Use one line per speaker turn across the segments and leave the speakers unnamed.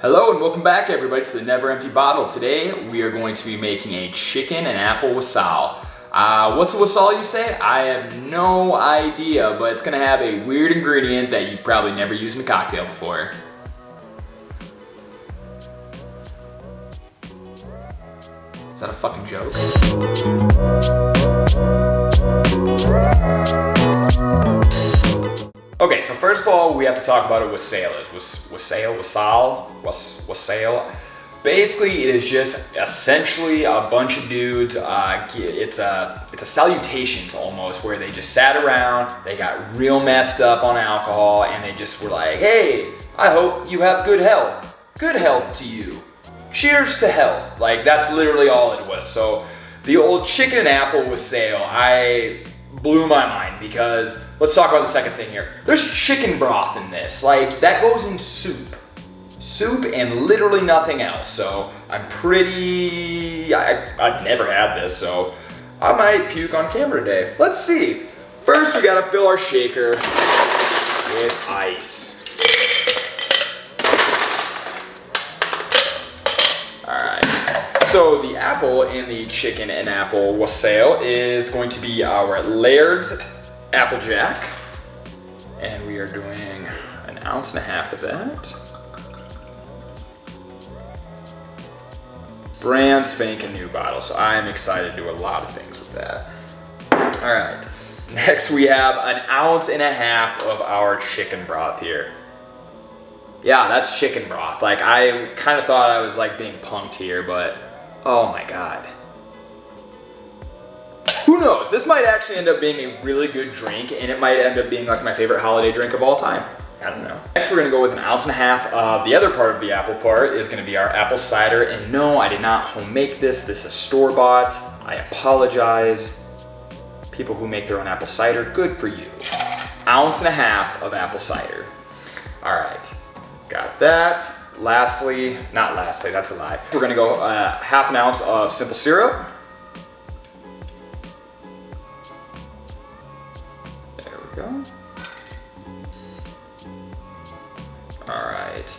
Hello and welcome back everybody to the Never EmTy Bottle. Today we are going to be making a chicken and apple wassail. What's a wassail you say? I have no idea, but it's gonna have a weird ingredient that you've probably never used in a cocktail before. Is that a fucking joke? Okay, so first of all, we have to talk about what wassail is. Wassail. Basically, it is just essentially a bunch of dudes. It's a salutations almost, where they just sat around, they got real messed up on alcohol, and they just were like, "Hey, I hope you have good health. Good health to you. Cheers to health." Like that's literally all it was. So the old chicken and apple wassail, I blew my mind because let's talk about the second thing here. There's chicken broth in this. Like that goes in soup and literally nothing else. So I'm I've never had this, so I might puke on camera today. Let's see. First we gotta fill our shaker with ice. All right. So the apple in the chicken and apple wassail is going to be our Laird's Applejack. And we are doing 1.5 ounces of that. Brand spanking new bottle, so I am excited to do a lot of things with that. All right, next we have 1.5 ounces of our chicken broth here. Yeah, that's chicken broth. Like I kind of thought I was like being punked here, but oh my God. Who knows? This might actually end up being a really good drink, and it might end up being like my favorite holiday drink of all time. I don't know. Next, we're gonna go with 1.5 ounces of the other part of the apple part is gonna be our apple cider. And no, I did not home make this. This is store-bought. I apologize. People who make their own apple cider, good for you. 1.5 ounces of apple cider. All right, got that. Lastly, not lastly, that's a lie. We're gonna go 1/2 ounce of simple syrup. There we go. All right.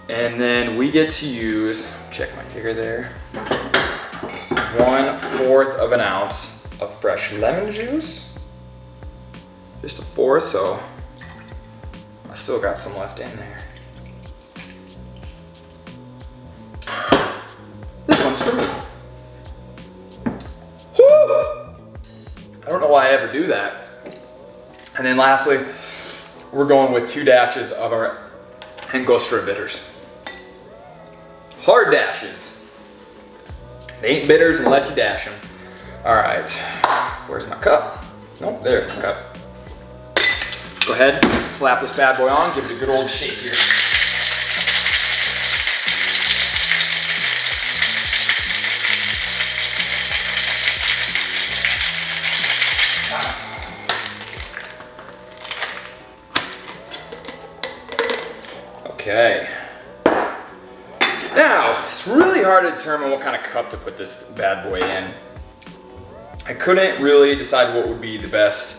And then we get to use, check my jigger there, 1/4 ounce of fresh lemon juice. Just 1/4, so I still got some left in there. This one's for me. Woo! I don't know why I ever do that. And then lastly, we're going with 2 dashes of our Angostura bitters. Hard dashes. They ain't bitters unless you dash them. All right, where's my cup? Nope, there's my cup. Go ahead, slap this bad boy on, give it a good old shake here. Okay. Now, it's really hard to determine what kind of cup to put this bad boy in. I couldn't really decide what would be the best,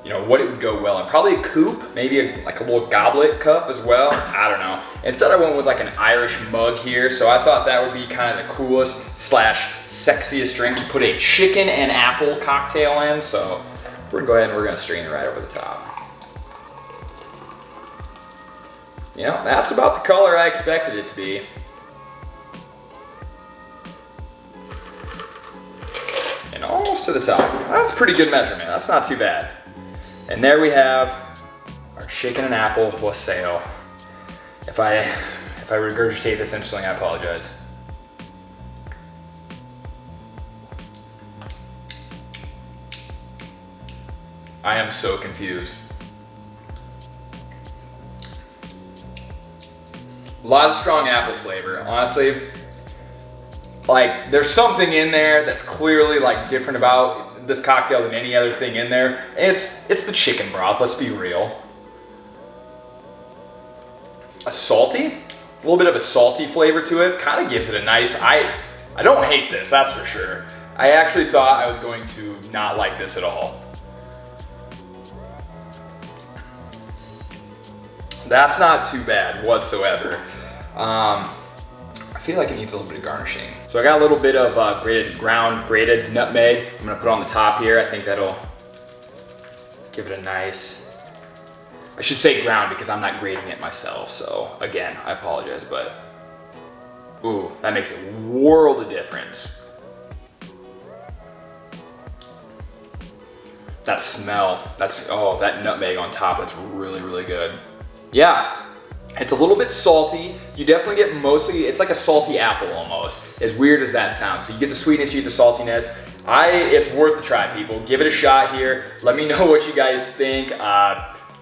what it would go well in. Probably a coupe, maybe like a little goblet cup as well. I don't know. Instead I went with like an Irish mug here, so I thought that would be kind of the coolest / sexiest drink to put a chicken and apple cocktail in. So we're gonna go ahead and we're gonna strain it right over the top. Yeah, that's about the color I expected it to be. And almost to the top. That's a pretty good measurement. That's not too bad. And there we have our chicken and apple wassail. If I regurgitate this instantly, I apologize. I am so confused. A lot of strong apple flavor, honestly. Like, there's something in there that's clearly like different about this cocktail than any other thing in there. And it's the chicken broth, let's be real. A little bit of a salty flavor to it. Kind of gives it a nice, I don't hate this, that's for sure. I actually thought I was going to not like this at all. That's not too bad whatsoever. I feel like it needs a little bit of garnishing. So I got a little bit of grated nutmeg. I'm gonna put on the top here. I think that'll give it a nice, I should say ground because I'm not grating it myself. So again, I apologize, but ooh, that makes a world of difference. That smell, oh, that nutmeg on top, that's really, really good. Yeah, it's a little bit salty. You definitely get mostly, it's like a salty apple almost, as weird as that sounds. So you get the sweetness, you get the saltiness. It's worth the try, people. Give it a shot here. Let me know what you guys think.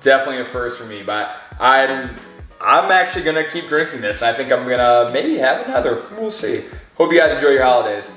Definitely a first for me, but I'm actually gonna keep drinking this, and I think I'm gonna maybe have another. We'll see. Hope you guys enjoy your holidays.